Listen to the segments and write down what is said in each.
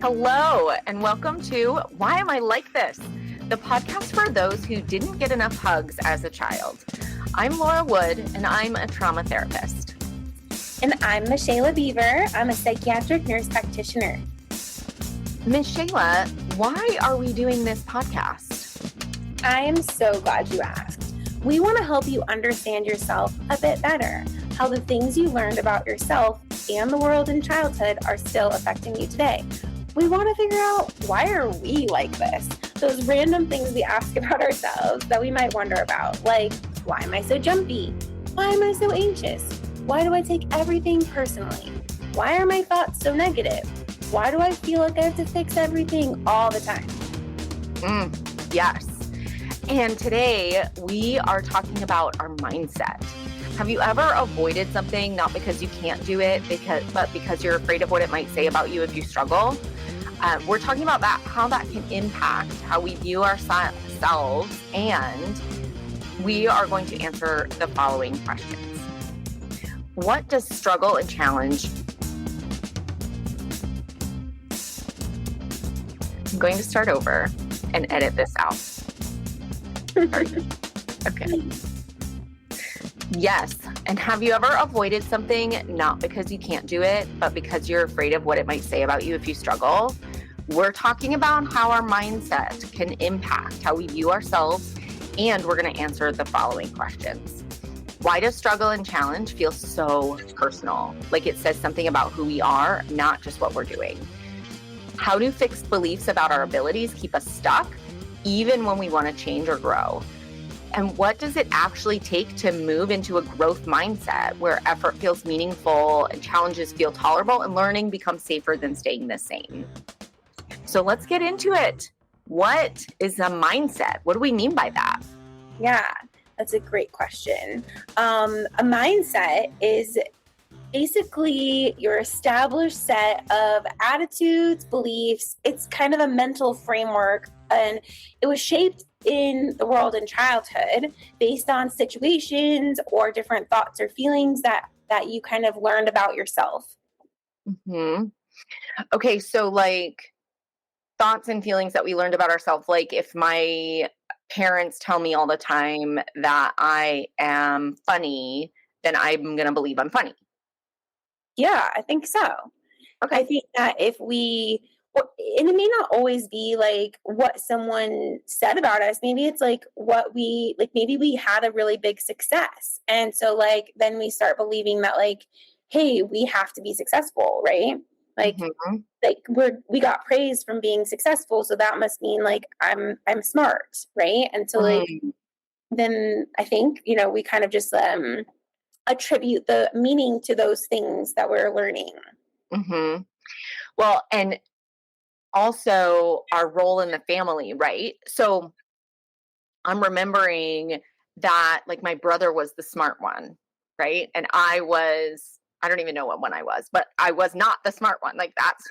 Hello, and welcome to Why Am I Like This? The podcast for those who didn't get enough hugs as a child. I'm Laura Wood, and I'm a trauma therapist. And I'm Michaela Beaver. I'm a psychiatric nurse practitioner. Miss Shayla, why are we doing this podcast? I am so glad you asked. We want to help you understand yourself a bit better, how the things you learned about yourself and the world in childhood are still affecting you today. We want to figure out, why are we like this? Those random things we ask about ourselves that we might wonder about, like, why am I so jumpy? Why am I so anxious? Why do I take everything personally? Why are my thoughts so negative? Why do I feel like I have to fix everything all the time? Yes. And today we are talking about our mindset. Have you ever avoided something not because you can't do it, but because you're afraid of what it might say about you if you struggle? We're talking about that, how that can impact how we view ourselves, and we are going to answer the following questions. What does struggle and challenge? I'm going to start over and edit this out. Sorry. Okay. Yes. And have you ever avoided something not because you can't do it, but because you're afraid of what it might say about you if you struggle? We're talking about how our mindset can impact how we view ourselves, and we're going to answer the following questions. Why does struggle and challenge feel so personal? Like it says something about who we are, not just what we're doing. How do fixed beliefs about our abilities keep us stuck, even when we want to change or grow? And what does it actually take to move into a growth mindset where effort feels meaningful and challenges feel tolerable and learning becomes safer than staying the same? So let's get into it. What is a mindset? What do we mean by that? Yeah, that's a great question. A mindset is basically your established set of attitudes, beliefs. It's kind of a mental framework, and it was shaped in the world in childhood based on situations or different thoughts or feelings that you kind of learned about yourself. Mm-hmm. Okay, so like thoughts and feelings that we learned about ourselves. Like if my parents tell me all the time that I am funny, then I'm going to believe I'm funny. Yeah, I think so. Okay. I think that and it may not always be like what someone said about us. Maybe it's like maybe we had a really big success. And so like, then we start believing that like, hey, we have to be successful, right? Like, Mm-hmm. like we got praise from being successful. So that must mean like, I'm smart. Right. And so like, then I think, we kind of just, attribute the meaning to those things that we're learning. Mm-hmm. Well, and also our role in the family, right? So I'm remembering that like my brother was the smart one, right? And I don't even know what one I was, but I was not the smart one. Like that's,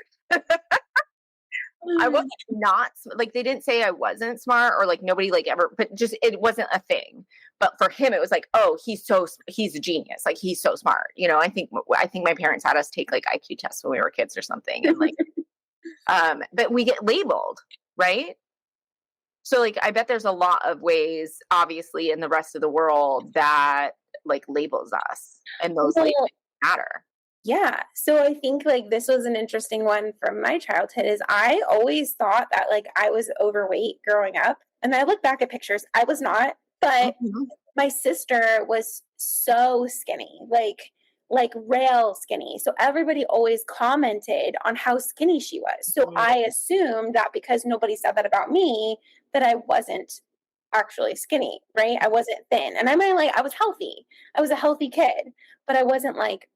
I wasn't not, like they didn't say I wasn't smart or like nobody like ever, but just, it wasn't a thing. But for him, it was like, oh, he's a genius. Like he's so smart. I think my parents had us take like IQ tests when we were kids or something. And like, but we get labeled, right? So like, I bet there's a lot of ways, obviously, in the rest of the world that like labels us, and those labels matter. Yeah. So I think like this was an interesting one from my childhood is I always thought that like I was overweight growing up. And I look back at pictures, I was not, but Mm-hmm. my sister was so skinny, like rail skinny. So everybody always commented on how skinny she was. So I assumed that because nobody said that about me, that I wasn't actually skinny, right? I wasn't thin. And I mean, like, I was healthy. I was a healthy kid, but I wasn't like,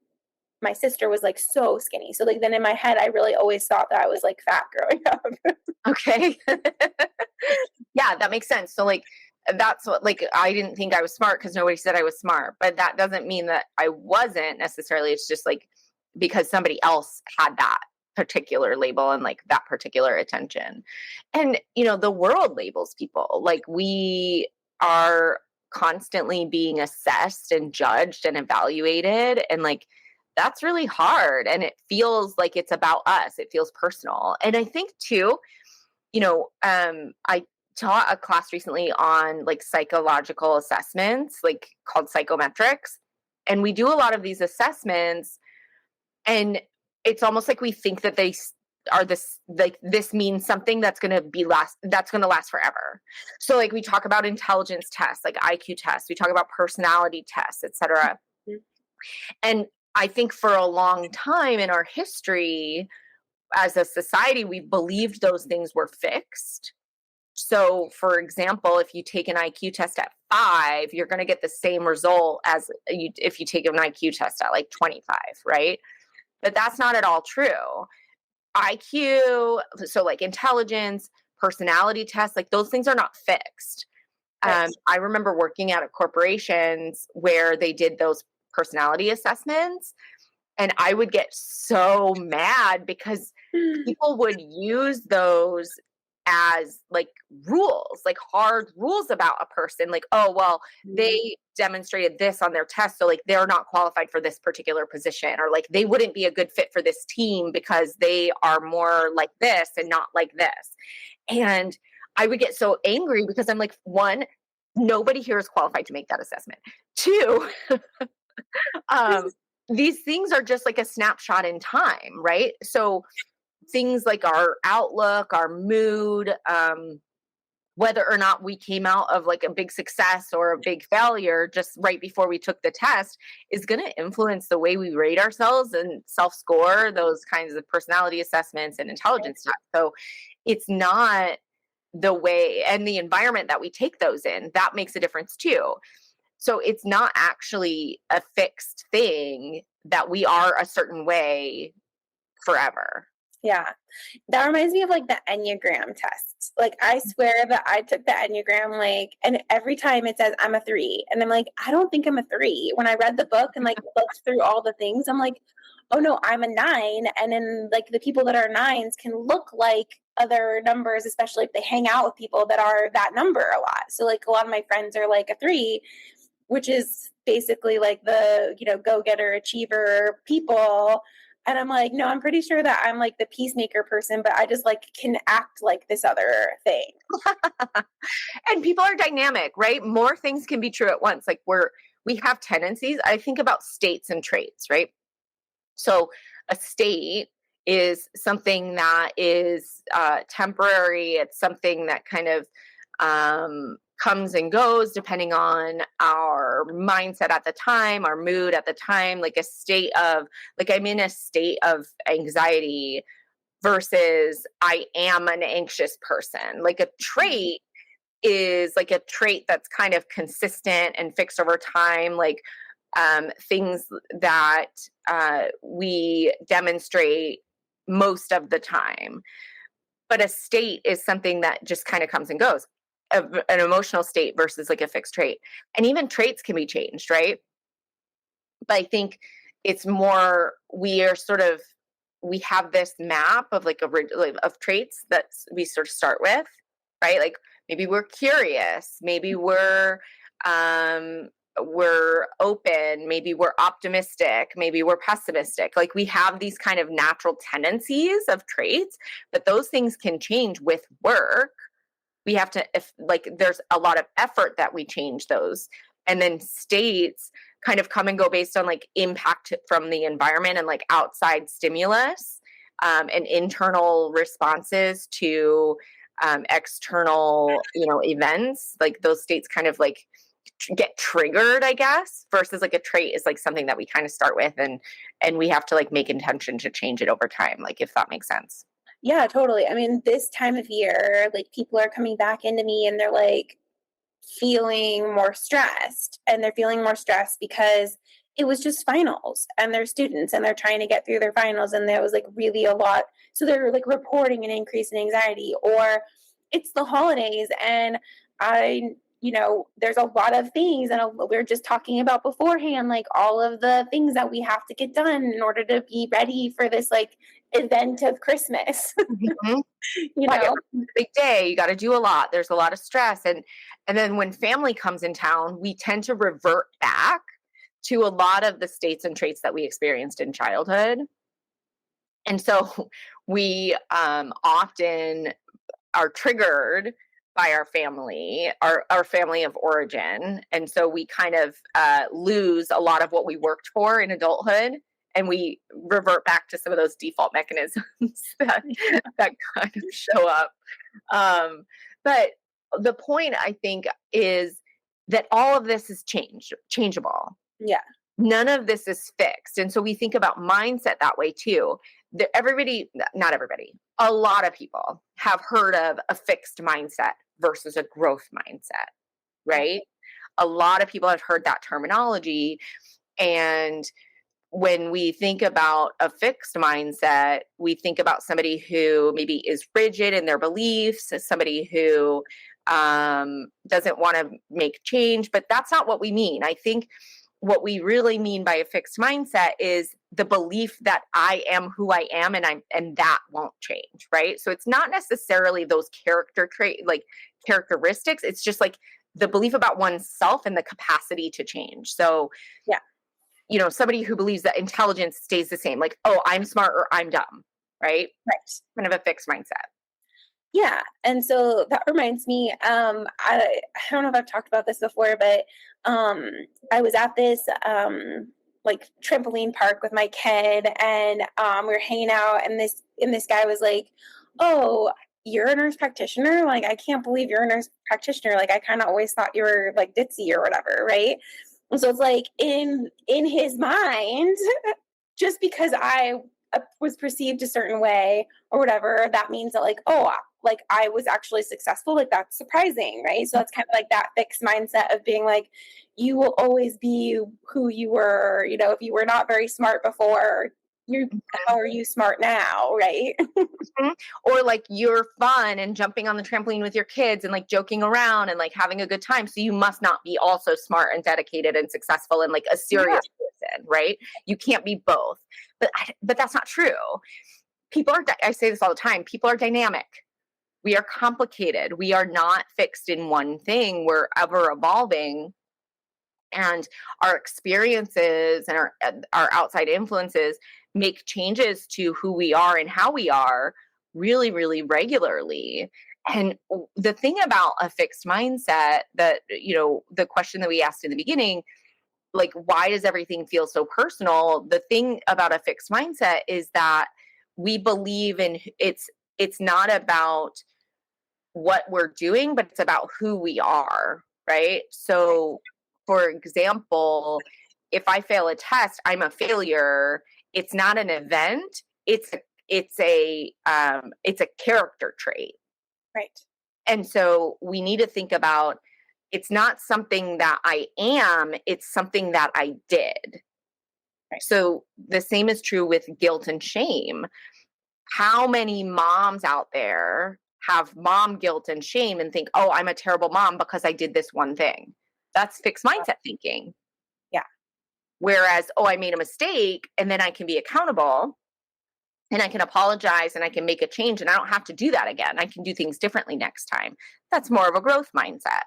my sister was like so skinny. So like then in my head, I really always thought that I was like fat growing up. Okay. Yeah, that makes sense. So like, that's what, like, I didn't think I was smart because nobody said I was smart, but that doesn't mean that I wasn't necessarily. It's just like, because somebody else had that particular label and like that particular attention. And, the world labels people. Like we are constantly being assessed and judged and evaluated. And like, that's really hard. And it feels like it's about us. It feels personal. And I think too, I taught a class recently on like psychological assessments, like called psychometrics. And we do a lot of these assessments, and it's almost like we think that are this, like this means something that's going to last forever. So like we talk about intelligence tests, like IQ tests, we talk about personality tests, etc. Mhm. And I think for a long time in our history as a society, we believed those things were fixed. So, for example, if you take an IQ test at 5, you're going to get the same result as if you take an IQ test at like 25, right? But that's not at all true. IQ, so like intelligence, personality tests, like those things are not fixed. Right. I remember working at corporations where they did those personality assessments, and I would get so mad because people would use those as like rules, like hard rules about a person. Like, oh, well, Mhm. they demonstrated this on their test. So, like, they're not qualified for this particular position, or like they wouldn't be a good fit for this team because they are more like this and not like this. And I would get so angry because I'm like, one, nobody here is qualified to make that assessment. Two, um, these things are just like a snapshot in time, right? So things like our outlook, our mood, whether or not we came out of like a big success or a big failure just right before we took the test is going to influence the way we rate ourselves and self score those kinds of personality assessments and intelligence tests. So it's not the way and the environment that we take those in that makes a difference too. So it's not actually a fixed thing that we are a certain way forever. Yeah. That reminds me of like the Enneagram test. Like I swear that I took the Enneagram like and every time it says I'm a 3 and I'm like I don't think I'm a 3. When I read the book and like looked through all the things I'm like oh no, I'm a 9 and then like the people that are 9s can look like other numbers especially if they hang out with people that are that number a lot. So like a lot of my friends are like a 3 which is basically like the, go-getter achiever people. And I'm like, no, I'm pretty sure that I'm like the peacemaker person, but I just like can act like this other thing. And people are dynamic, right? More things can be true at once. Like we have tendencies. I think about states and traits, right? So a state is something that is temporary. It's something that kind of comes and goes depending on our mindset at the time, our mood at the time. Like a state of, like I'm in a state of anxiety versus I am an anxious person. Like a Mhm. trait is like a trait that's kind of consistent and fixed over time. Like things that we demonstrate most of the time. But a state is something that just kind of comes and goes. An emotional state versus like a fixed trait. And even traits can be changed, right? But I think it's more we are sort of we have this map of of traits that we sort of start with, right? Like maybe we're curious, maybe we're open, maybe we're optimistic, maybe we're pessimistic. Like we have these kind of natural tendencies of traits, but those things can change with work. We have to, if like there's a lot of effort that we change those. And then states kind of come and go based on like impact from the environment and like outside stimulus, and internal responses to external events. Like those states kind of like get triggered, I guess, versus like a trait is like something that we kind of start with, and we have to like make intention to change it over time, like if that makes sense. Yeah, totally. I mean, this time of year, like people are coming back into me and they're like feeling more stressed. And they're feeling more stressed because it was just finals and they're students and they're trying to get through their finals. And there was like really a lot. So they're like reporting an increase in anxiety, or it's the holidays and there's a lot of things and we are just talking about beforehand, like all of the things that we have to get done in order to be ready for this like event of Christmas, Mhm. you Right, know? it's a big day, you gotta do a lot, there's a lot of stress, and then when family comes in town, we tend to revert back to a lot of the states and traits that we experienced in childhood. And so we often are triggered by our family of origin. And so we kind of lose a lot of what we worked for in adulthood, and we revert back to some of those default mechanisms that kind of show up. But the point, I think, is that all of this is changeable. Yeah. None of this is fixed. And so we think about mindset that way too. Not everybody, a lot of people have heard of a fixed mindset versus a growth mindset, right? A lot of people have heard that terminology. And when we think about a fixed mindset, we think about somebody who maybe is rigid in their beliefs, somebody who doesn't want to make change, but that's not what we mean. I think what we really mean by a fixed mindset is the belief that I am who I am, and that won't change, right? So it's not necessarily those characteristics. It's just like the belief about oneself and the capacity to change. So Yeah. Somebody who believes that intelligence stays the same, like, oh, I'm smart or I'm dumb, right? Right. Kind of a fixed mindset. Yeah. And so that reminds me, I don't know if I've talked about this before, but I was at this like trampoline park with my kid, and we were hanging out, and this guy was like, "Oh, you're a nurse practitioner? Like, I can't believe you're a nurse practitioner. Like, I kind of always thought you were like ditzy or whatever, right?" And so it's like in his mind, just because I was perceived a certain way or whatever, that means that like, oh, like I was actually successful. Like that's surprising, right? So it's kind of like that fixed mindset of being like, you will always be who you were. If you were not very smart before, how are you smart now, right? Mhm. Or like you're fun and jumping on the trampoline with your kids and like joking around and like having a good time. So you must not be also smart and dedicated and successful and like a Yeah. serious person, right? You can't be both. But that's not true. I say this all the time, people are dynamic. We are complicated. We are not fixed in one thing. We're ever evolving. And our experiences and our outside influences make changes to who we are and how we are really, really regularly. And the thing about a fixed mindset, that the question that we asked in the beginning, like, why does everything feel so personal? The thing about a fixed mindset is that we believe in it's not about what we're doing, but it's about who we are, right? So, for example, if I fail a test, I'm a failure. It's not an event. It's a character trait. Right. And so we need to think about, it's not something that I am, it's something that I did. Right. So the same is true with guilt and shame. How many moms out there have mom guilt and shame and think, oh, I'm a terrible mom because I did this one thing? That's fixed mindset thinking. Yeah. Whereas, oh, I made a mistake, and then I can be accountable and I can apologize and I can make a change, and I don't have to do that again. I can do things differently next time. That's more of a growth mindset.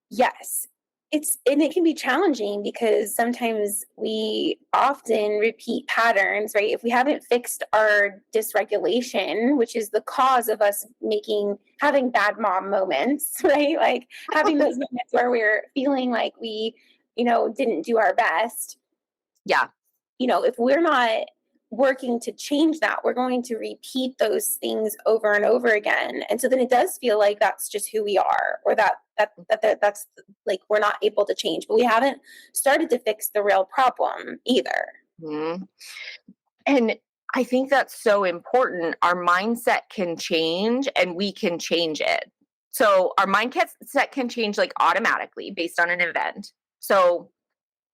Yes. And it can be challenging because sometimes we often repeat patterns, right? If we haven't fixed our dysregulation, which is the cause of us having bad mom moments, right? Like having those moments where we're feeling like we, didn't do our best. Yeah. If we're not working to change that, we're going to repeat those things over and over again. And so then it does feel like that's just who we are, or that's like we're not able to change, but we haven't started to fix the real problem either. Mm-hmm. And I think that's so important. Our mindset can change and we can change it. So our mindset can change like automatically based on an event. So,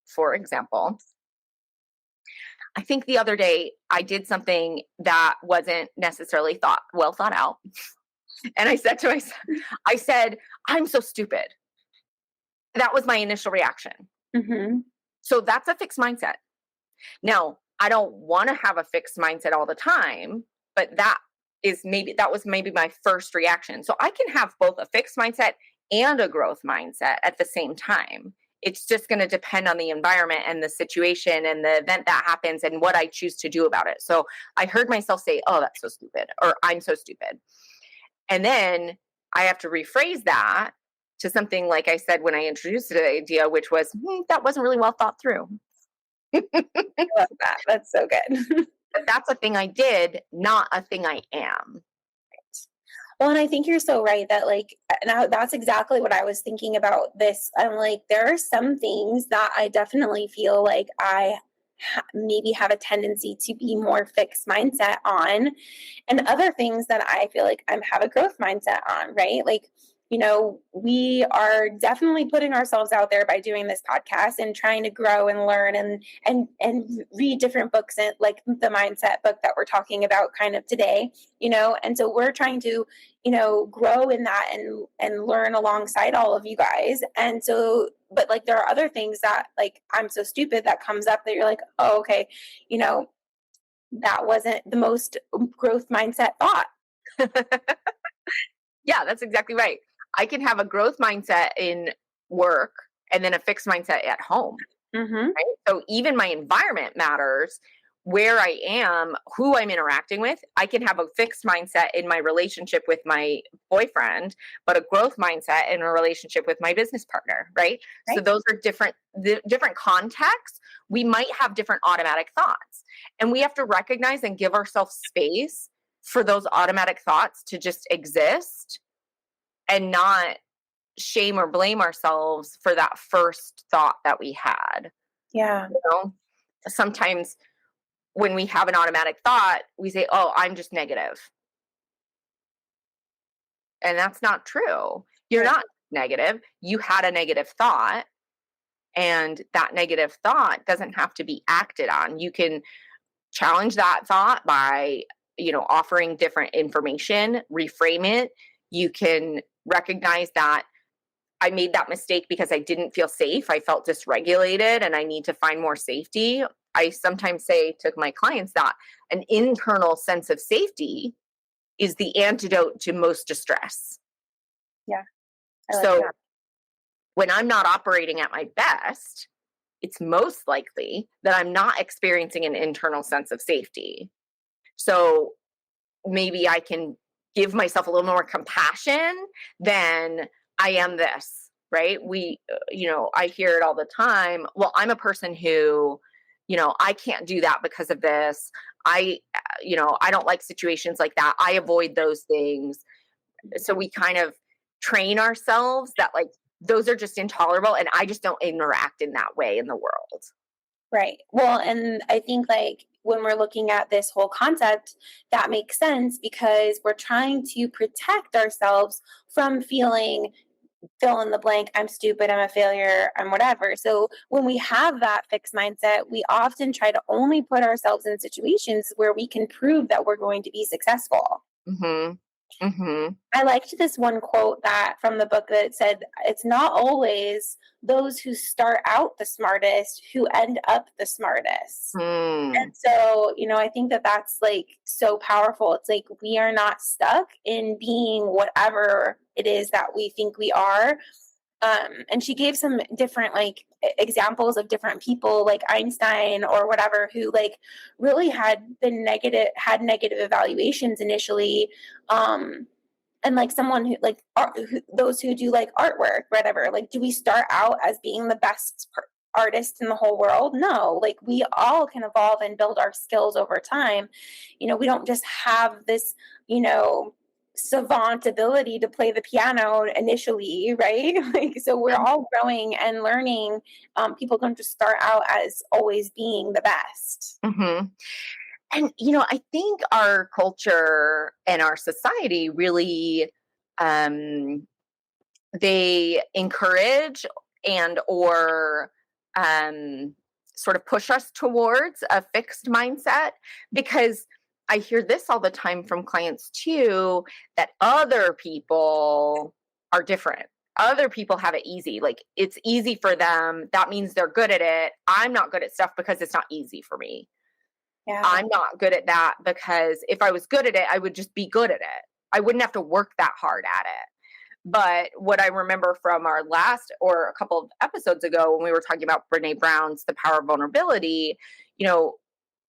for example, I think the other day I did something that wasn't necessarily well thought out. And I said to myself, I'm so stupid. That was my initial reaction. Mm-hmm. So that's a fixed mindset. Now, I don't want to have a fixed mindset all the time, but that was maybe my first reaction. So I can have both a fixed mindset and a growth mindset at the same time. It's just going to depend on the environment and the situation and the event that happens and what I choose to do about it. So I heard myself say, oh, that's so stupid, or I'm so stupid. And then I have to rephrase that to something like I said when I introduced the idea, which was, that wasn't really well thought through. I love that. That's so good. But that's a thing I did, not a thing I am. Well, and I think you're so right that like now that's exactly what I was thinking about this. I'm like, there are some things that I definitely feel like maybe have a tendency to be more fixed mindset on, and other things that I feel like have a growth mindset on, right? Like, we are definitely putting ourselves out there by doing this podcast and trying to grow and learn and read different books, and like the mindset book that we're talking about kind of today, and so we're trying to grow in that and learn alongside all of you guys. And so, but like there are other things that like I'm so stupid that comes up that you're like, oh, okay, that wasn't the most growth mindset thought. Yeah, that's exactly right. I can have a growth mindset in work and then a fixed mindset at home. Mm-hmm. Right? So even my environment matters, where I am, who I'm interacting with. I can have a fixed mindset in my relationship with my boyfriend, but a growth mindset in a relationship with my business partner, right? So Right. those are different contexts. We might have different automatic thoughts, and we have to recognize and give ourselves space for those automatic thoughts to just exist and not shame or blame ourselves for that first thought that we had. Yeah. You know, sometimes when we have an automatic thought, we say, oh, I'm just negative. And that's not true. You're Right. not negative. You had a negative thought, and that negative thought doesn't have to be acted on. You can challenge that thought by, offering different information, reframe it. You can recognize that I made that mistake because I didn't feel safe. I felt dysregulated and I need to find more safety. I sometimes say to my clients that an internal sense of safety is the antidote to most distress. Yeah. I like So that. when I'm not operating at my best, it's most likely that I'm not experiencing an internal sense of safety. So maybe I can give myself a little more compassion than I am this, right? I hear it all the time. Well, I'm a person who, I can't do that because of this. I don't like situations like that. I avoid those things. So we kind of train ourselves that like those are just intolerable and I just don't interact in that way in the world. Right. Well, and I think like when we're looking at this whole concept, that makes sense because we're trying to protect ourselves from feeling fill in the blank, I'm stupid, I'm a failure, I'm whatever. So when we have that fixed mindset, we often try to only put ourselves in situations where we can prove that we're going to be successful. Mhm. Mhm. I liked this one quote that from the book that said, it's not always those who start out the smartest who end up the smartest. Mm. And so, I think that that's like so powerful. It's like we are not stuck in being whatever it is that we think we are. And she gave some different like examples of different people like Einstein or whatever who like really had negative evaluations initially. And like someone who like those who do like artwork, whatever, like do we start out as being the best artist in the whole world? No, like we all can evolve and build our skills over time. We don't just have this, savant ability to play the piano initially, right? Like so we're all growing and learning. People don't just start out as always being the best. Mhm. And I think our culture and our society really um they encourage and or um sort of push us towards a fixed mindset, because I hear this all the time from clients too, that other people are different. Other people have it easy. Like it's easy for them. That means they're good at it. I'm not good at stuff because it's not easy for me. Yeah. I'm not good at that because if I was good at it, I would just be good at it. I wouldn't have to work that hard at it. But what I remember from our last or a couple of episodes ago when we were talking about Brene Brown's The Power of Vulnerability, you know,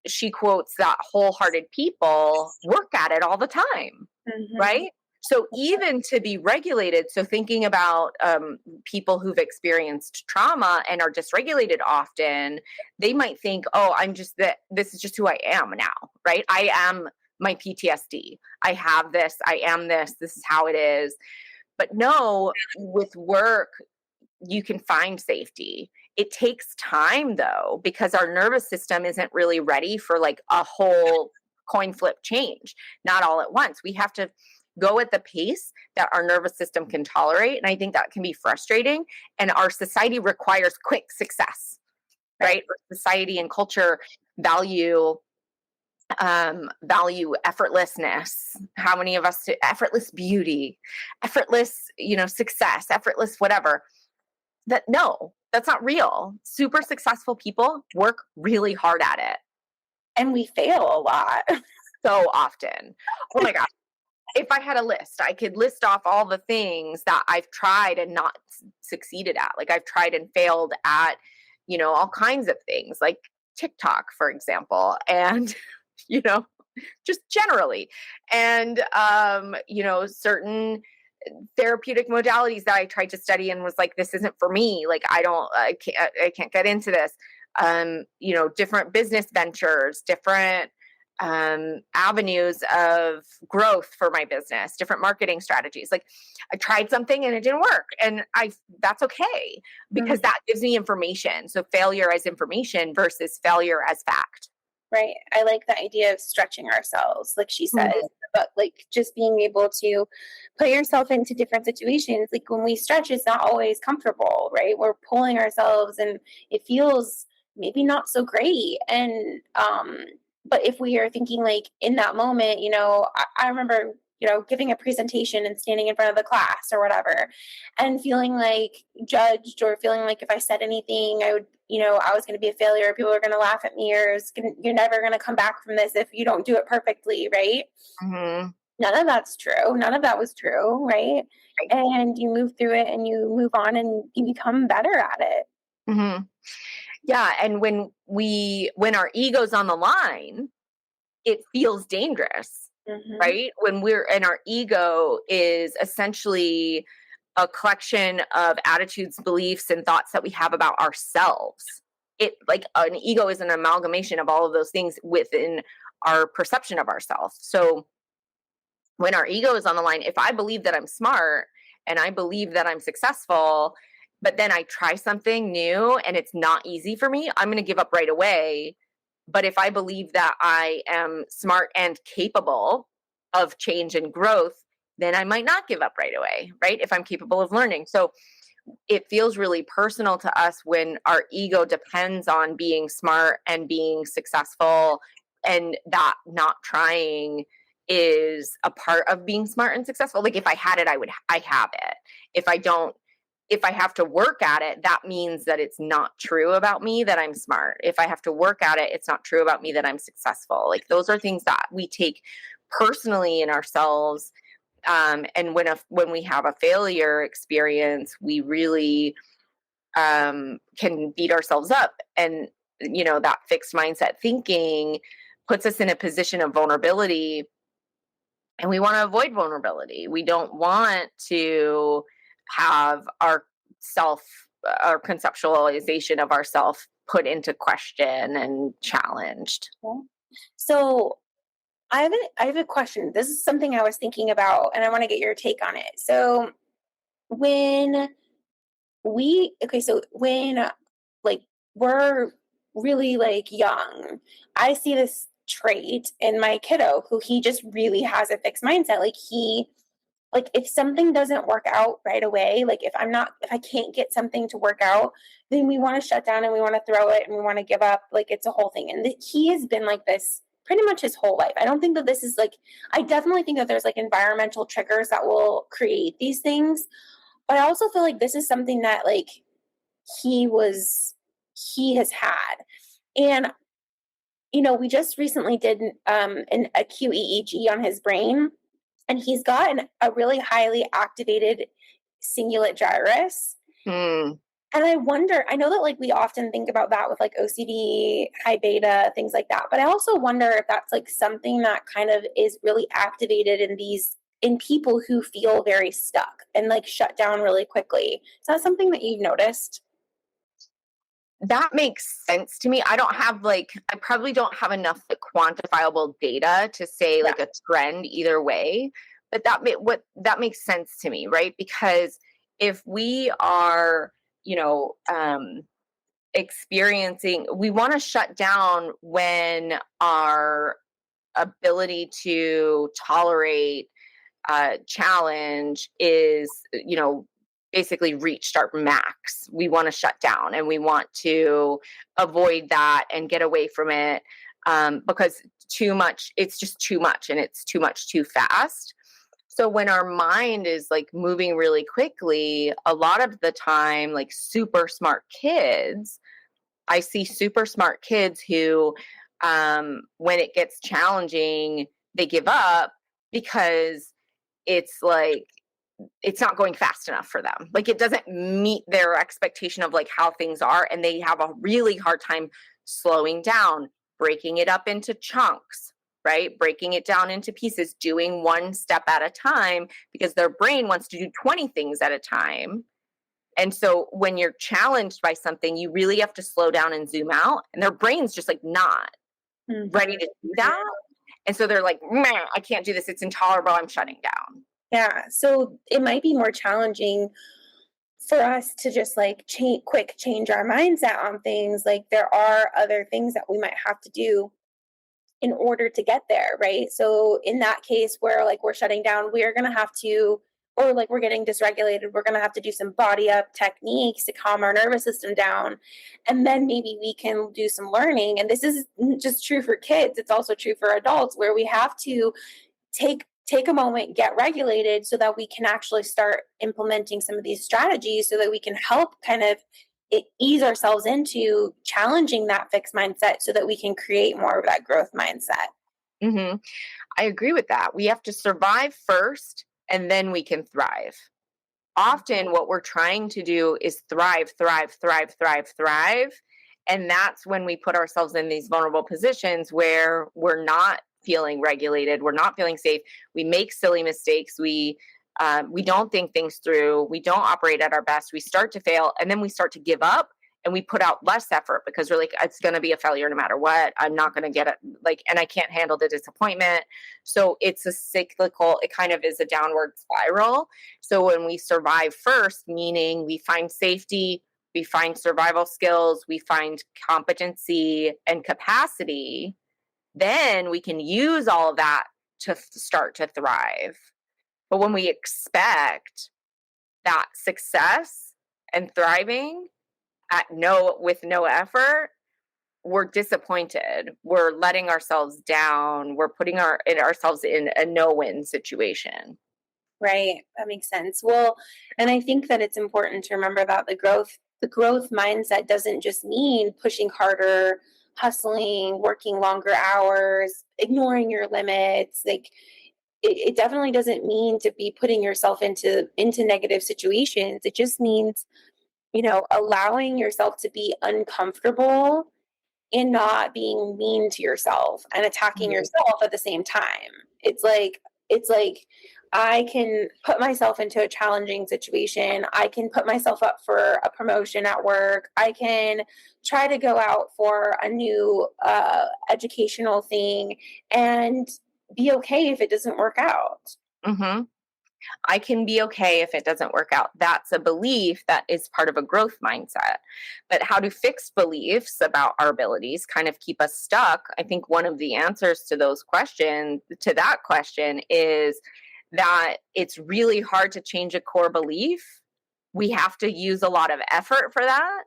she quotes that wholehearted people work at it all the time, Mhm. right? So even to be regulated, so thinking about people who've experienced trauma and are dysregulated often, they might think, "Oh, I'm just that. This is just who I am now, right? I am my PTSD. I have this. I am this. This is how it is." But no, with work, you can find safety. It takes time though, because our nervous system isn't really ready for like a whole coin flip change, not all at once. We have to go at the pace that our nervous system can tolerate. And I think that can be frustrating. And our society requires quick success, Right. right? Our society and culture value value effortlessness. How many of us effortless beauty, effortless, success, effortless whatever. That no, that's not real. Super successful people work really hard at it And we fail a lot. so often. Oh my gosh. If I had a list, I could list off all the things that I've tried and not succeeded at. Like I've tried and failed at, all kinds of things, like TikTok, for example, and you know, just generally, and certain therapeutic modalities that I tried to study and was like, this isn't for me. Like, I can't get into this. Different business ventures, different avenues of growth for my business, different marketing strategies. Like, I tried something and it didn't work, and that's okay because Mhm. that gives me information. So failure as information versus failure as fact. Right. I like the idea of stretching ourselves, like she says, Mhm. but like just being able to put yourself into different situations. Like when we stretch, it's not always comfortable, right? We're pulling ourselves and it feels maybe not so great. But if we are thinking like in that moment, I remember, giving a presentation and standing in front of the class or whatever and feeling like judged or feeling like if I said anything, I was going to be a failure. People are going to laugh at me, or you're never going to come back from this if you don't do it perfectly, right? Mhm. None of that's true. None of that was true, right? Right. And you move through it and you move on and you become better at it. Mhm. Yeah, and when our ego's on the line, it feels dangerous, Hmm. right? When we're and our ego is essentially a collection of attitudes, beliefs, and thoughts that we have about ourselves. It like an ego is an amalgamation of all of those things within our perception of ourselves. So when our ego is on the line, if I believe that I'm smart and I believe that I'm successful, but then I try something new and it's not easy for me, I'm going to give up right away. But if I believe that I am smart and capable of change and growth, then I might not give up right away, right? If I'm capable of learning. So it feels really personal to us when our ego depends on being smart and being successful, and that not trying is a part of being smart and successful. Like if I had it, I have it. If I don't, if I have to work at it, that means that it's not true about me that I'm smart. If I have to work at it, it's not true about me that I'm successful. Like those are things that we take personally in ourselves, and when we have a failure experience, we really can beat ourselves up, and that fixed mindset thinking puts us in a position of vulnerability, and we want to avoid vulnerability. We don't want to have self our conceptualization of ourself put into question and challenged. Yeah. So I have a question. This is something I was thinking about and I want to get your take on it. So when when like we're really like young, I see this trait in my kiddo who he just really has a fixed mindset. Like if something doesn't work out right away, like if I can't get something to work out, then we want to shut down and we want to throw it and we want to give up. Like it's a whole thing. And he has been like this pretty much his whole life. I don't think that this is like, I definitely think that there's like environmental triggers that will create these things. But I also feel like this is something that like he was he has had. And we just recently did a QEEG on his brain, and he's got a really highly activated cingulate gyrus. Hmm. And I wonder, I know that like we often think about that with like OCD, high beta, things like that. But I also wonder if that's like something that kind of is really activated in people who feel very stuck and like shut down really quickly. Is that something that you've noticed? That makes sense to me. I probably don't have enough like, quantifiable data to say Yeah. like a trend either way, but that makes sense to me, right? Because if we are, you know, experiencing, we want to shut down when our ability to tolerate challenge is, basically reached our max. We want to shut down and we want to avoid that and get away from it, because too much, it's just too much and it's too much too fast. So when our mind is like moving really quickly, a lot of the time, like super smart kids, I see super smart kids who, when it gets challenging, they give up because it's like it's not going fast enough for them. Like it doesn't meet their expectation of like how things are, and they have a really hard time slowing down, breaking it up into chunks, right? Breaking it down into pieces, doing one step at a time because their brain wants to do 20 things at a time. And so when you're challenged by something, you really have to slow down and zoom out, and their brain's just like not ready Mhm. to do that. And so they're like, "Meh, I can't do this. It's intolerable. I'm shutting down." Yeah. So it might be more challenging for us to just like change our mindset on things. Like there are other things that we might have to do in order to get there, right? So in that case where like we're shutting down, we're going to have to, or like we're getting dysregulated, we're going to have to do some body up techniques to calm our nervous system down. And then maybe we can do some learning. And this is just true for kids, it's also true for adults, where we have to take a moment, get regulated so that we can actually start implementing some of these strategies so that we can help kind of ease ourselves into challenging that fixed mindset so that we can create more of that growth mindset. Hmm. I agree with that. We have to survive first and then we can thrive. Often, what we're trying to do is thrive, thrive, thrive, thrive, thrive. And that's when we put ourselves in these vulnerable positions where we're not feeling regulated, we're not feeling safe. We make silly mistakes. We don't think things through. We don't operate at our best. We start to fail, and then we start to give up, and we put out less effort because we're like, it's going to be a failure no matter what. I'm not going to get it, like, and I can't handle the disappointment. So it's a cyclical, it kind of is a downward spiral. So when we survive first, meaning we find safety, we find survival skills, we find competency and capacity, then we can use all of that to start to thrive. But when we expect that success and thriving with no effort, we're disappointed. We're letting ourselves down. We're putting ourselves in a no-win situation. Right. That makes sense. Well, and I think that it's important to remember that the growth mindset doesn't just mean pushing harder, hustling, working longer hours, ignoring your limits. Like it definitely doesn't mean to be putting yourself into negative situations. It just means, allowing yourself to be uncomfortable and not being mean to yourself and attacking Mhm. yourself at the same time. It's like I can put myself into a challenging situation. I can put myself up for a promotion at work. I can try to go out for a new educational thing and be okay if it doesn't work out. Mhm. I can be okay if it doesn't work out. That's a belief that is part of a growth mindset. But how do fixed beliefs about our abilities kind of keep us stuck? I think one of the answers to that question is that it's really hard to change a core belief. We have to use a lot of effort for that.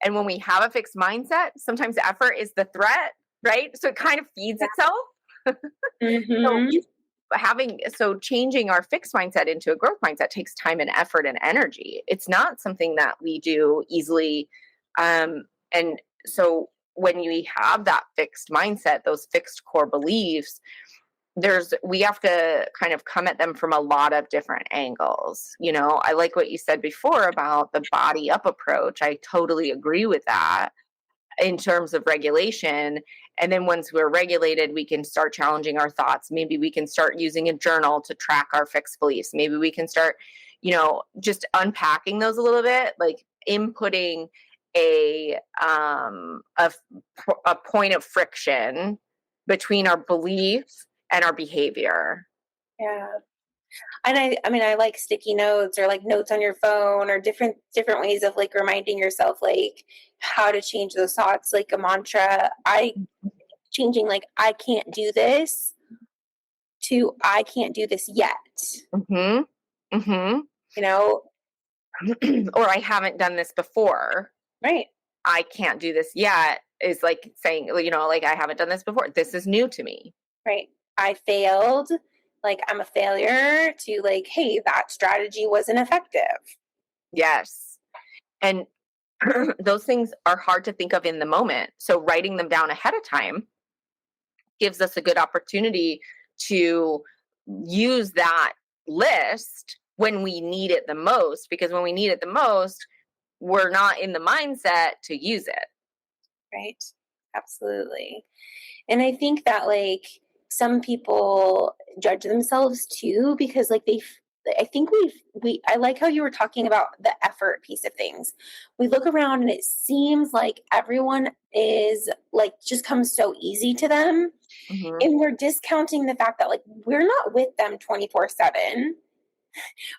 And when we have a fixed mindset, sometimes effort is the threat, right? So it kind of feeds itself. So Mm-hmm. changing our fixed mindset into a growth mindset takes time and effort and energy. It's not something that we do easily. And so when we have that fixed mindset, those fixed core beliefs, we have to kind of come at them from a lot of different angles. I like what you said before about the body up approach. I totally agree with that in terms of regulation. And then once we're regulated, we can start challenging our thoughts. Maybe we can start using a journal to track our fixed beliefs. Maybe we can start, just unpacking those a little bit, like inputting a um a, a point of friction between our belief and our behavior. Yeah. And I mean, I like sticky notes or like notes on your phone or different ways of like reminding yourself like how to change those thoughts, like a mantra. I changing like I can't do this to I can't do this yet. Mhm. Mhm. You know, Or I haven't done this before. right, I can't do this yet is like saying, like I haven't done this before. This is new to me. right. I failed. Like I'm a failure to like, hey, that strategy wasn't effective. Yes. And those things are hard to think of in the moment. So writing them down ahead of time gives us a good opportunity to use that list when we need it the most, because when we need it the most, we're not in the mindset to use it. Right. Absolutely. And I think that like some people judge themselves too because like I think I like how you were talking about the effort piece of things. We look around and it seems like everyone is like just comes so easy to them, Hmm. and we're discounting the fact that like we're not with them 24/7.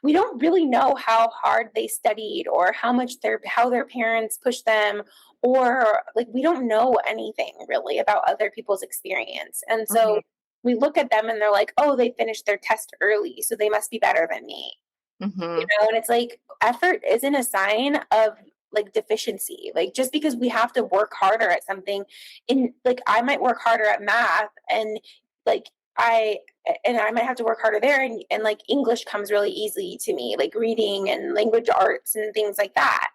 We don't really know how hard they studied or how their parents pushed them, or like we don't know anything really about other people's experience. And Hmm. so we look at them and they're like, oh, they finished their test early, so they must be better than me. Hmm. And it's like effort isn't a sign of like deficiency. Like just because we have to work harder at something, in like I might work harder at math and like I I might have to work harder there, and like English comes really easily to me, like reading and language arts and things like that.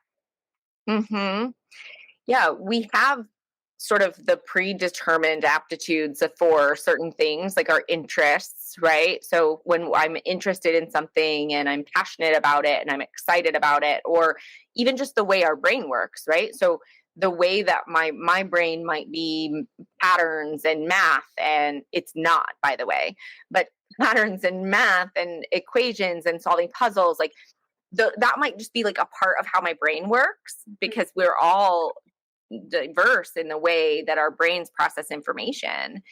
Hmm. Yeah, we have sort of the predetermined aptitudes for certain things, like our interests, right? So when I'm interested in something and I'm passionate about it and I'm excited about it, or even just the way our brain works, right? So the way that my brain might be patterns and math, and it's not, by the way, but patterns and math and equations and solving puzzles, like that might just be like a part of how my brain works, because we're all diverse in the way that our brains process information.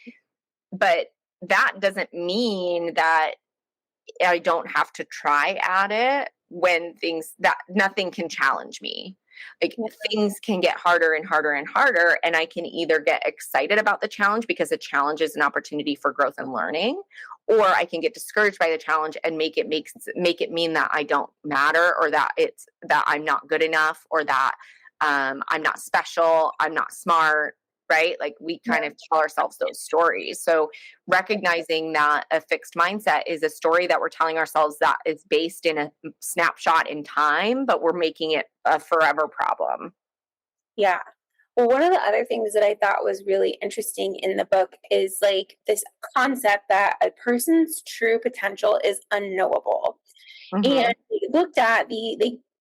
But that doesn't mean that I don't have to try at it when things that nothing can challenge me. Like Yeah. things can get harder and harder and harder. And I can either get excited about the challenge because the challenge is an opportunity for growth and learning, or I can get discouraged by the challenge and make it mean that I don't matter, or that I'm not good enough, or that I'm not special, I'm not smart, right? Like we kind of tell ourselves those stories. So recognizing that a fixed mindset is a story that we're telling ourselves that is based in a snapshot in time, but we're making it a forever problem. Yeah. Well, one of the other things that I thought was really interesting in the book is like this concept that a person's true potential is unknowable. And Hmm. they looked at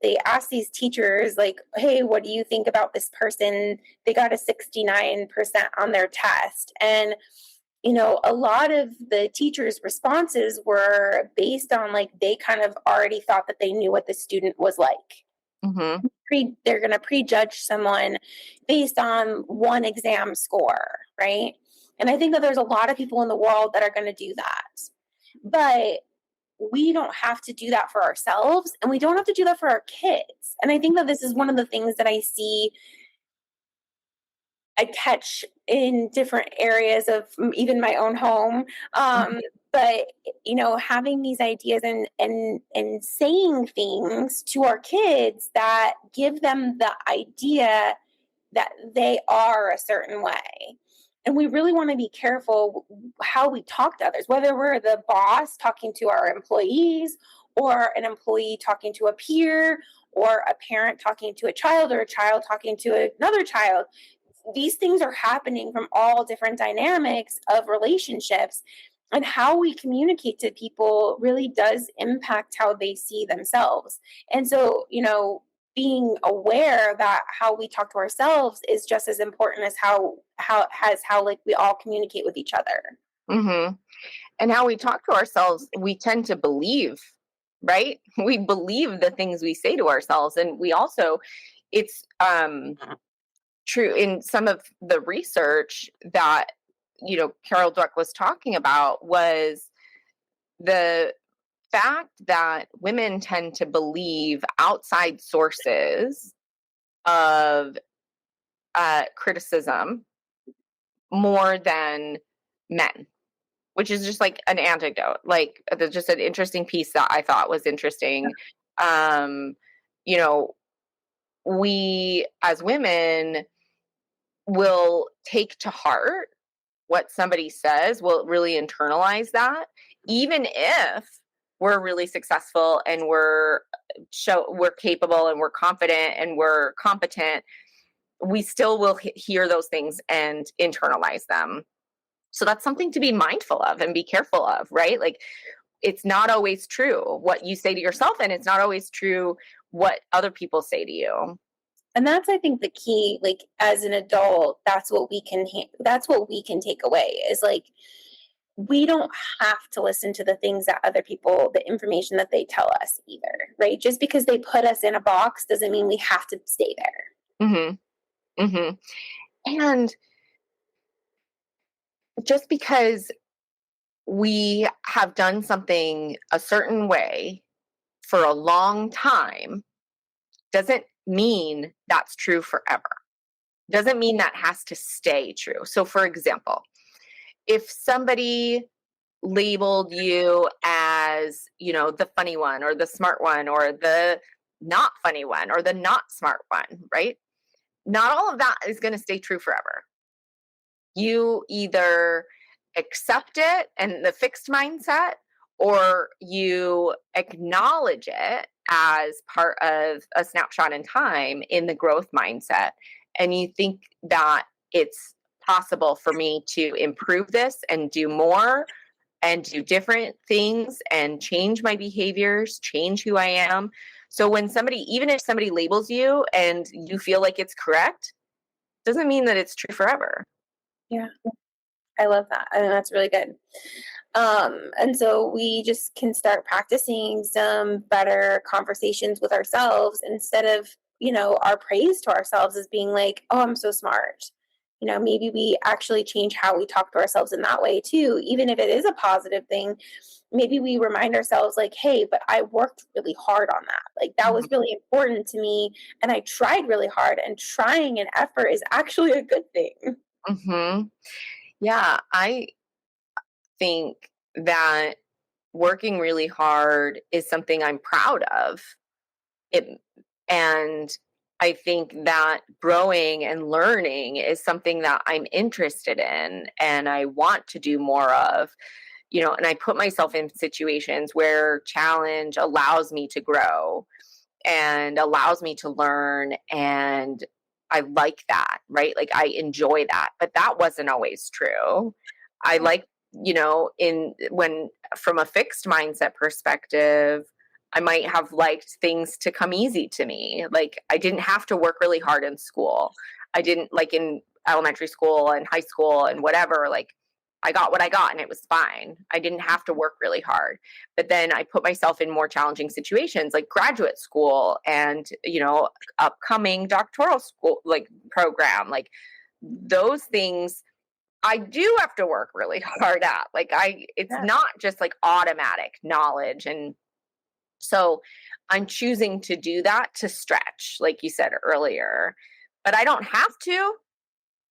they asked these teachers like, "Hey, what do you think about this person? They got a 69% on their test." And a lot of the teachers' responses were based on like they kind of already thought that they knew what the student was like. Hmm. They're going to prejudge someone based on one exam score, right? And I think that there's a lot of people in the world that are going to do that. But we don't have to do that for ourselves, and we don't have to do that for our kids. And I think that this is one of the things that I catch in different areas of even my own home. But having these ideas and saying things to our kids that give them the idea that they are a certain way. And we really want to be careful how we talk to others, whether we're the boss talking to our employees, or an employee talking to a peer, or a parent talking to a child, or a child talking to another child. These things are happening from all different dynamics of relationships. And how we communicate to people really does impact how they see themselves. And so, being aware that how we talk to ourselves is just as important as how like we all communicate with each other. Hmm. And how we talk to ourselves, we tend to believe, right? We believe the things we say to ourselves. And we also, it's true in some of the research that, Carol Dweck was talking about was the fact that women tend to believe outside sources of criticism more than men, which is just like an antidote. Like just an interesting piece that I thought was interesting. Um, you know, we as women will take to heart what somebody says, will really internalize that, even if we're really successful and we're capable and we're confident and we're competent, we still will hear those things and internalize them. So that's something to be mindful of and be careful of, right? Like it's not always true what you say to yourself, and it's not always true what other people say to you. And that's, I think, the key. Like as an adult, that's what we can take away is like we don't have to listen to the things that other people, the information that they tell us either, right? Just because they put us in a box doesn't mean we have to stay there. Hmm. Hmm. And just because we have done something a certain way for a long time doesn't mean that's true forever. Doesn't mean that has to stay true. So, for example, if somebody labeled you as, the funny one or the smart one or the not funny one or the not smart one, right? Not all of that is going to stay true forever. You either accept it and the fixed mindset, or you acknowledge it as part of a snapshot in time in the growth mindset. And you think that it's possible for me to improve this and do more and do different things and change my behaviors, change who I am. So when somebody, even if somebody labels you and you feel like it's correct, doesn't mean that it's true forever. Yeah, I love that. I think that's really good. And so we just can start practicing some better conversations with ourselves instead of, our praise to ourselves as being like, oh, I'm so smart. Maybe we actually change how we talk to ourselves in that way too, even if it is a positive thing. Maybe we remind ourselves, like, hey, but I worked really hard on that. Like, that was really important to me. And I tried really hard, and trying and effort is actually a good thing. Mm-hmm. Yeah, I think that working really hard is something I'm proud of. It, and I think that growing and learning is something that I'm interested in and I want to do more of, and I put myself in situations where challenge allows me to grow and allows me to learn, and I like that, right? Like I enjoy that. But that wasn't always true. I like, in when from a fixed mindset perspective, I might have liked things to come easy to me. Like I didn't have to work really hard in school. I didn't like in elementary school and high school and whatever, like I got what I got and it was fine. I didn't have to work really hard. But then I put myself in more challenging situations like graduate school and, upcoming doctoral school like program. Like those things I do have to work really hard at. Like it's Yeah. not just like automatic knowledge. And so I'm choosing to do that to stretch, like you said earlier. But I don't have to.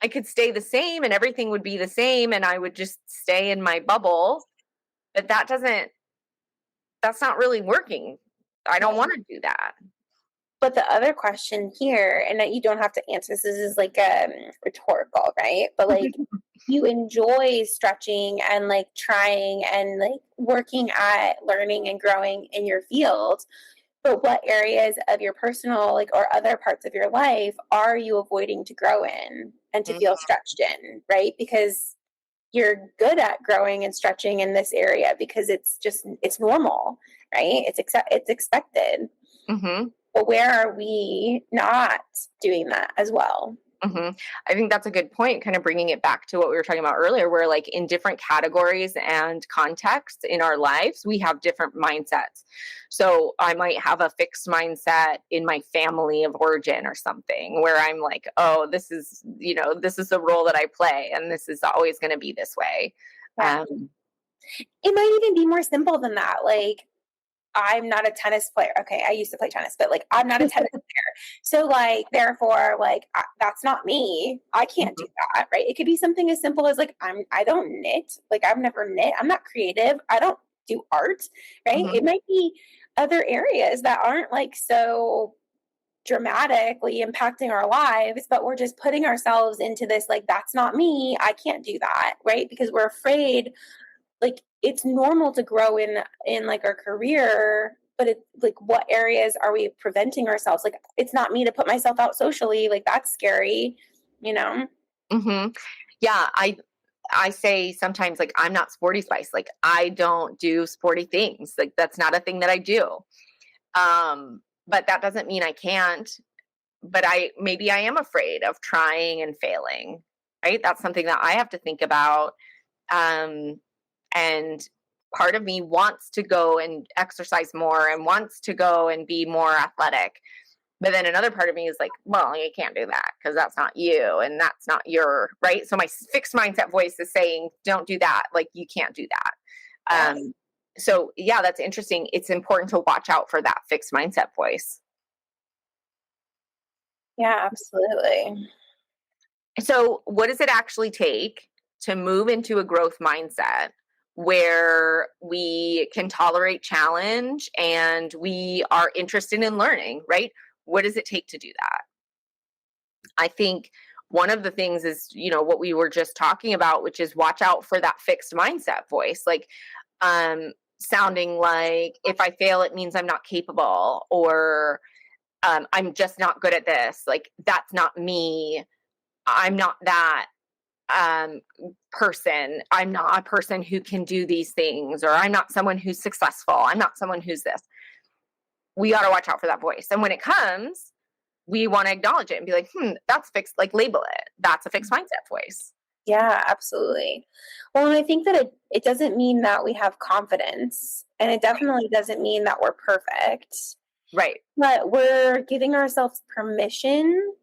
I could stay the same and everything would be the same and I would just stay in my bubble. But that's not really working. I don't want to do that. But the other question here, and that you don't have to answer this is like rhetorical, right? But like you enjoy stretching and like trying and like working at learning and growing in your field. But what areas of your personal, like, or other parts of your life are you avoiding to grow in and to feel Mhm. stretched in, right? Because you're good at growing and stretching in this area because it's normal, right? It's expected. Mhm. But where are we not doing that as well? hmm I think that's a good point, kind of bringing it back to what we were talking about earlier, where like in different categories and contexts in our lives, we have different mindsets. So I might have a fixed mindset in my family of origin or something where I'm like, oh, this is the role that I play, and this is always going to be this way. Yeah. Um, It might even be more simple than that. Like, I'm not a tennis player. Okay, I used to play tennis, but like I'm not a tennis player. So like therefore that's not me. I can't do mhm, that, right? It could be something as simple as like I don't knit. Like I've never knit. I'm not creative. I don't do art, right? mhm, It might be other areas that aren't like so dramatically impacting our lives, but we're just putting ourselves into this like that's not me. I can't do that, right? Because we're afraid like it's normal to grow in like our career, but it's like what areas are we preventing ourselves? Like it's not me to put myself out socially, like that's scary, you know. mhm. Yeah, I say sometimes like I'm not sporty spice. Like I don't do sporty things. Like that's not a thing that I do. But that doesn't mean I can't. But maybe I am afraid of trying and failing. Right? That's something that I have to think about. Um, and part of me wants to go and exercise more and wants to go and be more athletic. But then another part of me is like, well, you can't do that because that's not you and that's not your right. So my fixed mindset voice is saying, don't do that. Like you can't do that. Yes. So yeah, that's interesting. It's important to watch out for that fixed mindset voice. Yeah, absolutely. So what does it actually take to move into a growth mindset where we can tolerate challenge and we are interested in learning, right? What does it take to do that? I think one of the things is, what we were just talking about, which is watch out for that fixed mindset voice, like sounding like if I fail, it means I'm not capable, or I'm just not good at this. Like that's not me. I'm not that um, person. I'm not a person who can do these things, or I'm not someone who's successful. I'm not someone who's this. We got to watch out for that voice. And when it comes, we want to acknowledge it and be like, that's fixed, like label it. That's a fixed mindset voice. Yeah, absolutely. Well, and I think that it doesn't mean that we have confidence, and it definitely doesn't mean that we're perfect, Right. but we're giving ourselves permission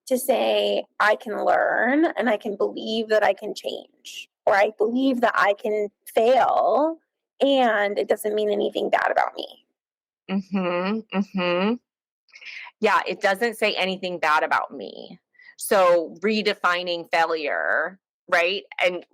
to say, I can learn and I can believe that I can change, or I believe that I can fail, and it doesn't mean anything bad about me. Mm-hmm. Mm-hmm. Yeah, it doesn't say anything bad about me. So redefining failure, right? And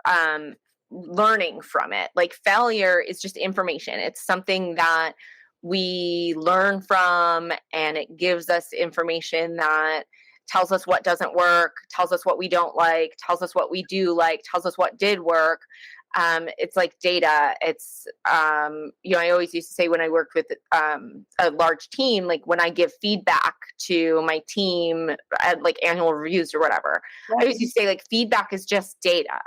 um learning from it. Like failure is just information. It's something that we learn from, and it gives us information that tells us what doesn't work, tells us what we don't like, tells us what we do like, tells us what did work. It's like data. I always used to say when I worked with a large team, like when I give feedback to my team at like annual reviews or whatever, I Yep. always used to say like feedback is just data.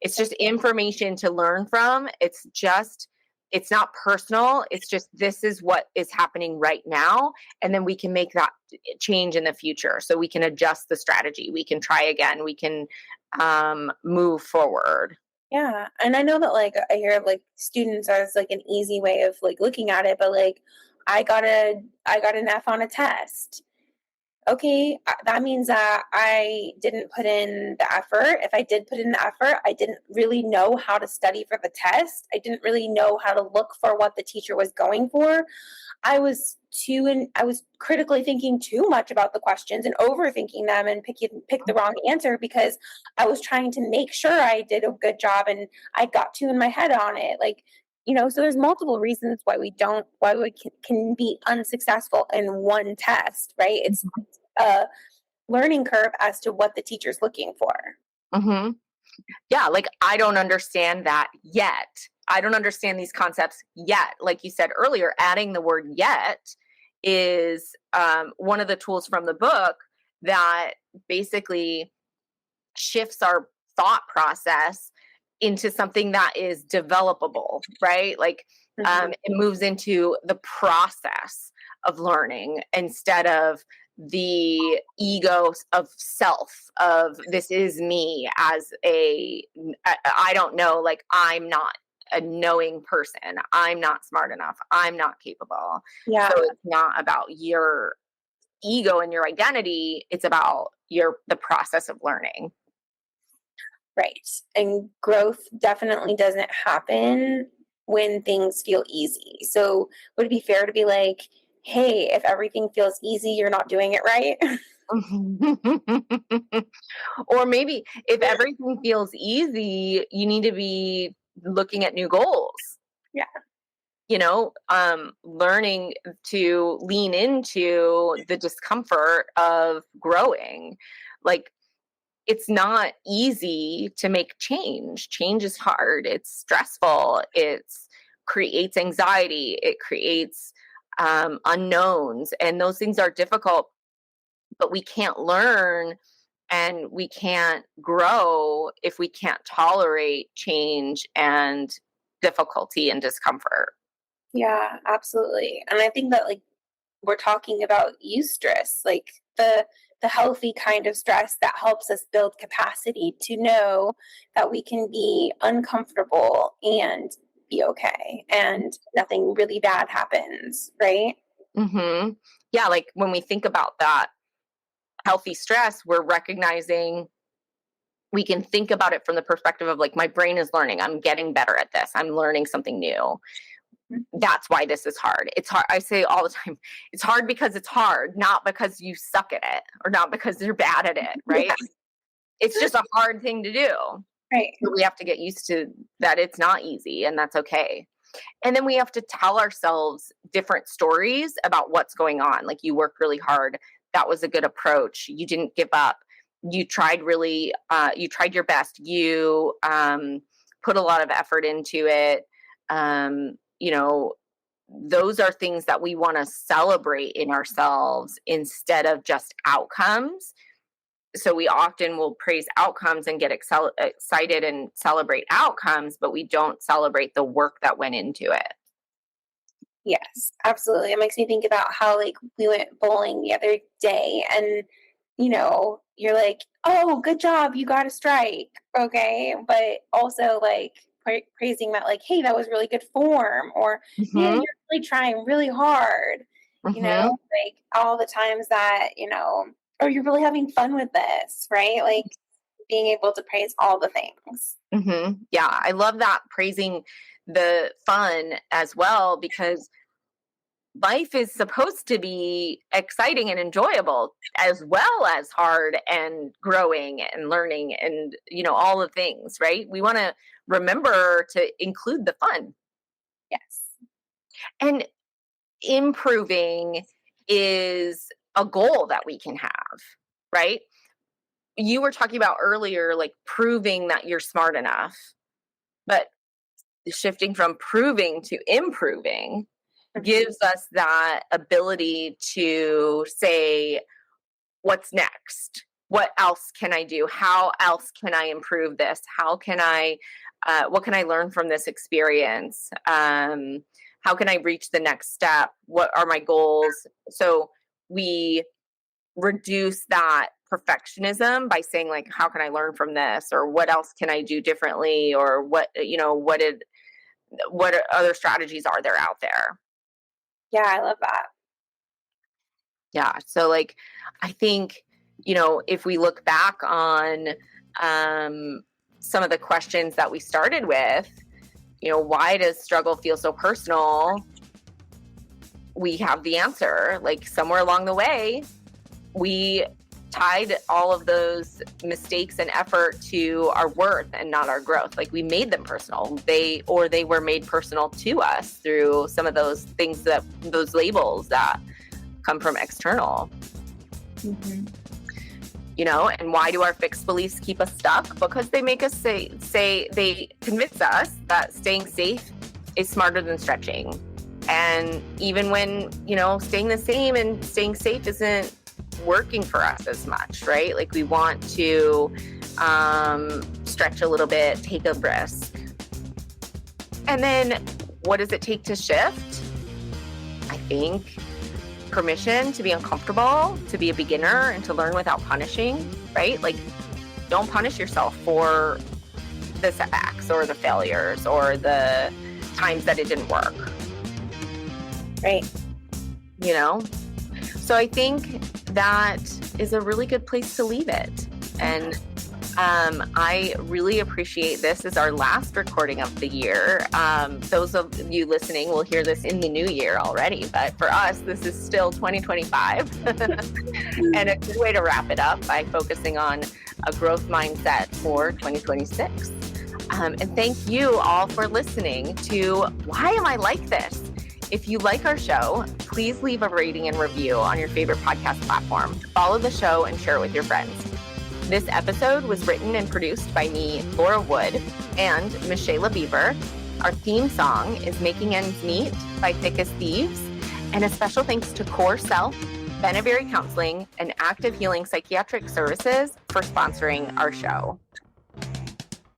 It's just information to learn from. It's not personal. It's just this is what is happening right now. And then we can make that change in the future. So we can adjust the strategy. We can try again. We can move forward. Yeah. And I know that like I hear of like students as like an easy way of like looking at it, but like I got an F on a test. Okay, that means that I didn't put in the effort. If I did put in the effort, I didn't really know how to study for the test. I didn't really know how to look for what the teacher was going for. I was critically thinking too much about the questions and overthinking them and pick the wrong answer because I was trying to make sure I did a good job and I got too in my head on it. Like, so there's multiple reasons why we can be unsuccessful in one test, right? It's a learning curve as to what the teacher's looking for. hmm Yeah, like I don't understand that yet. I don't understand these concepts yet. Like you said earlier, adding the word yet is one of the tools from the book that basically shifts our thought process into something that is developable, right? Like it moves into the process of learning instead of the ego of self of this is me as I don't know, like I'm not a knowing person, I'm not smart enough, I'm not capable. Yeah. So it's not about your ego and your identity, it's about the process of learning. Right. And growth definitely doesn't happen when things feel easy. So would it be fair to be like, hey, if everything feels easy, you're not doing it right? Or maybe if everything feels easy, you need to be looking at new goals. Yeah. Learning to lean into the discomfort of growing. Like, it's not easy to make change. Change is hard. It's stressful. It creates anxiety. It creates unknowns. And those things are difficult, but we can't learn and we can't grow if we can't tolerate change and difficulty and discomfort. Yeah, absolutely. And I think that like we're talking about eustress, like the healthy kind of stress that helps us build capacity to know that we can be uncomfortable and be okay and nothing really bad happens, right? Yeah, like when we think about that healthy stress, we're recognizing we can think about it from the perspective of like, my brain is learning, I'm getting better at this, I'm learning something new. That's why this is hard. It's hard. I say all the time, it's hard because it's hard, not because you suck at it or not because you're bad at it, right? Yeah. It's just a hard thing to do. Right. So we have to get used to that it's not easy, and that's okay. And then we have to tell ourselves different stories about what's going on. Like, you worked really hard. That was a good approach. You didn't give up. You tried you tried your best. You put a lot of effort into it. Those are things that we want to celebrate in ourselves instead of just outcomes. So we often will praise outcomes and get excited and celebrate outcomes, but we don't celebrate the work that went into it. Yes, absolutely. It makes me think about how like we went bowling the other day and you're like, "Oh, good job, you got a strike." Okay? But also like praising that like, "Hey, that was really good form," or "Man, Hmm. you're really trying really hard." Hmm. Like all the times that, "Oh, you're really having fun with this," right? Like being able to praise all the things. Yeah, I love that, praising the fun as well, because life is supposed to be exciting and enjoyable as well as hard and growing and learning and all the things, right? We want to remember to include the fun. Yes. And improving is a goal that we can have, right? You were talking about earlier, like proving that you're smart enough, but shifting from proving to improving Mhm. gives us that ability to say, what's next? What else can I do? How else can I improve this? What can I learn from this experience? How can I reach the next step? What are my goals? So we reduce that perfectionism by saying, like, how can I learn from this? Or what else can I do differently? Or what other strategies are there out there? Yeah, I love that. Yeah. So, like, I think, if we look back on some of the questions that we started with, why does struggle feel so personal? We have the answer. Like, somewhere along the way, we tied all of those mistakes and effort to our worth and not our growth. Like, we made them personal. They were made personal to us through some of those things, those labels that come from external. Mhm. And why do our fixed beliefs keep us stuck? Because they make us say they convince us that staying safe is smarter than stretching. And even when, staying the same and staying safe isn't working for us as much, right? Like, we want to stretch a little bit, take a risk. And then what does it take to shift? I think permission to be uncomfortable, to be a beginner, and to learn without punishing, right? Like, don't punish yourself for the setbacks or the failures or the times that it didn't work. Right. You know? So I think that is a really good place to leave it. And I really appreciate this as our last recording of the year. Those of you listening will hear this in the new year already, but for us, this is still 2025. And a good way to wrap it up by focusing on a growth mindset for 2026. And thank you all for listening to Why Am I Like This? If you like our show, please leave a rating and review on your favorite podcast platform. Follow the show and share it with your friends. This episode was written and produced by me, Laura Wood, and Michelle Bieber. Our theme song is Making Ends Meet by Thick as Thieves. And a special thanks to Core Self, Beneberry Counseling, and Active Healing Psychiatric Services for sponsoring our show.